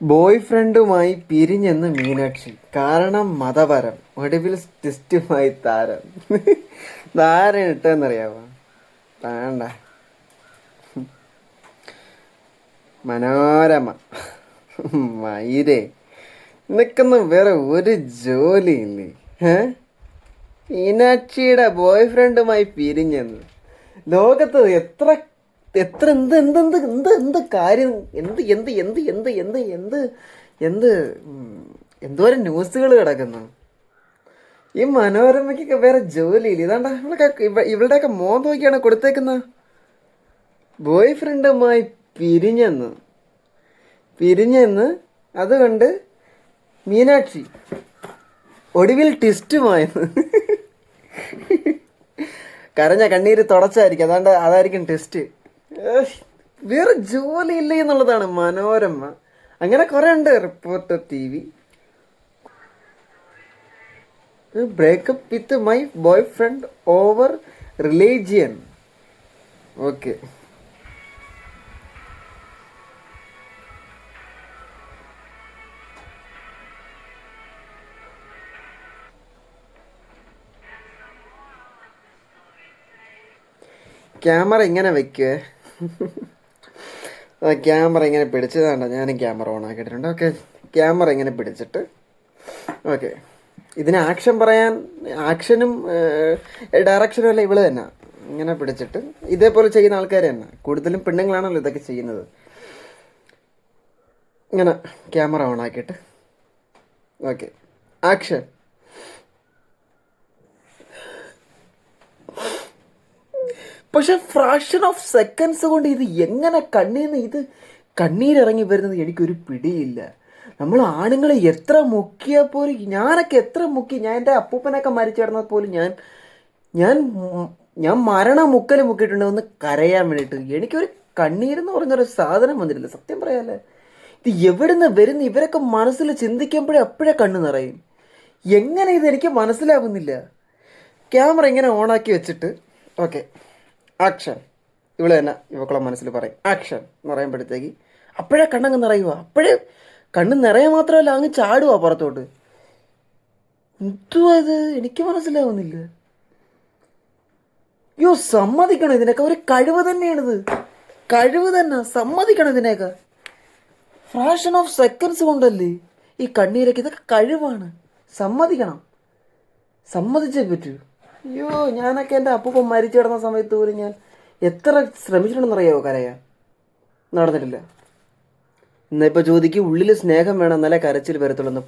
Boy ഫ്രണ്ടുമായി പിരിഞ്ഞെന്ന് Meenakshi. കാരണം മതപരം. ഒടുവിൽ ട്വിസ്റ്റുമായി താരം. താരം ഇട്ടെന്നറിയാവോ? വേണ്ട. മനോരമ. മയിരേ, നിനക്കൊന്നും വേറെ ഒരു ജോലിയില്ലേ? മീനാക്ഷിയുടെ ബോയ് ഫ്രണ്ടുമായി പിരിഞ്ഞെന്ന് ലോകത്ത് എത്ര എത്ര എന്ത് എന്ത് എന്ത് എന്ത് എന്ത് കാര്യം എന്ത് എന്ത് എന്ത് എന്ത് എന്ത് എന്ത് എന്ത് എന്തോരം ന്യൂസുകൾ കിടക്കുന്നു. ഈ മനോരമയ്ക്കൊക്കെ വേറെ ജോലിയില്ല. ഇതാണ്ട ഇവളുടെയൊക്കെ മോൻ നോക്കിയാണ് കൊടുത്തേക്കുന്ന. ബോയ് ഫ്രണ്ടുമായി പിരിഞ്ഞെന്ന് പിരിഞ്ഞെന്ന് അതുകൊണ്ട് മീനാക്ഷി ഒടുവിൽ ട്വിസ്റ്റുമായെന്ന്. കരഞ്ഞ കണ്ണീര് തുടച്ചായിരിക്കും, അതായിരിക്കും ട്വിസ്റ്റ്. വേറെ ജോലി ഇല്ല എന്നുള്ളതാണ് മനോരമ. അങ്ങനെ കുറെ ഉണ്ട്. Reporter TV. Breakup with my boy friend over religion. Okay. Camera ഇങ്ങനെ വെക്കുവേ. ക്യാമറ ഇങ്ങനെ പിടിച്ചതാണ്ട. ഞാനും ക്യാമറ ഓൺ ആക്കിയിട്ടുണ്ട്. ഓക്കെ, ക്യാമറ ഇങ്ങനെ പിടിച്ചിട്ട് ഓക്കെ. ഇതിന് ആക്ഷൻ പറയാൻ ആക്ഷനും ഡയറക്ഷനും അല്ല ഇവള് തന്നെ. ഇങ്ങനെ പിടിച്ചിട്ട് ഇതേപോലെ ചെയ്യുന്ന ആൾക്കാർ തന്നെ. കൂടുതലും പെണ്ണുങ്ങളാണല്ലോ ഇതൊക്കെ ചെയ്യുന്നത്. ഇങ്ങനെ ക്യാമറ ഓൺ ആക്കിയിട്ട് ഓക്കെ, ആക്ഷൻ. പക്ഷെ ഫ്രാക്ഷൻ ഓഫ് സെക്കൻഡ്സ് കൊണ്ട് ഇത് എങ്ങനെ കണ്ണീരിറങ്ങി വരുന്നത് എനിക്കൊരു പിടിയില്ല. നമ്മൾ ആണുങ്ങൾ എത്ര മുക്കിയാൽ പോലും, ഞാനൊക്കെ എത്ര മുക്കി, ഞാൻ എൻ്റെ അപ്പൂപ്പനൊക്കെ മരിച്ചു കിടന്നാൽ പോലും ഞാൻ ഞാൻ ഞാൻ മുക്കൽ മുക്കിയിട്ടുണ്ട് ഒന്ന് കരയാൻ വേണ്ടിയിട്ട്. എനിക്കൊരു കണ്ണീരെന്ന് പറഞ്ഞൊരു സാധനം വന്നിട്ടില്ല, സത്യം പറയാല്ലേ. ഇത് എവിടുന്ന് വരുന്ന ഇവരൊക്കെ മനസ്സിൽ ചിന്തിക്കുമ്പോഴേ അപ്പോഴേ കണ്ണ് നിറയും. എങ്ങനെ ഇത് എനിക്ക് മനസ്സിലാവുന്നില്ല. ക്യാമറ ഇങ്ങനെ ഓണാക്കി വെച്ചിട്ട് ഓക്കെ, ആക്ഷൻ. ഇവള് തന്നെ ഇവക്കുള്ള മനസ്സിൽ പറയും ആക്ഷൻ എന്ന് പറയുമ്പോഴത്തേക്ക് അപ്പോഴേ കണ്ണങ്ങ് നിറയുക. അപ്പോഴേ കണ്ണ് നിറയെ മാത്രമല്ല, അങ്ങ് ചാടുക പുറത്തോട്ട്. എന്തുവാ ഇത്, എനിക്ക് മനസ്സിലാവുന്നില്ല. യോ, സമ്മതിക്കണം. ഇതിനൊക്കെ ഒരു കഴിവ് തന്നെയാണിത്. കഴിവ് തന്നെ, സമ്മതിക്കണം. ഇതിനൊക്കെ ഫ്രാക്ഷൻ ഓഫ് സെക്കൻഡ്സ് കൊണ്ടല്ലേ ഈ കണ്ണീരൊക്കെ. ഇതൊക്കെ കഴിവാണ്, സമ്മതിക്കണം. സമ്മതിച്ചേ പറ്റൂ. അയ്യോ, ഞാനൊക്കെ എൻ്റെ അപ്പൂപ്പൻ മരിച്ചു കിടന്ന സമയത്ത് പോലും ഞാൻ എത്ര ശ്രമിച്ചിട്ടുണ്ടെന്നറിയാവോ കരയാൻ. നടന്നിട്ടില്ല. ഇന്നിപ്പോൾ ചോദിക്കും ഉള്ളിൽ സ്നേഹം വേണം എന്നാലേ കരച്ചിൽ വരത്തുള്ളൂ എന്ന്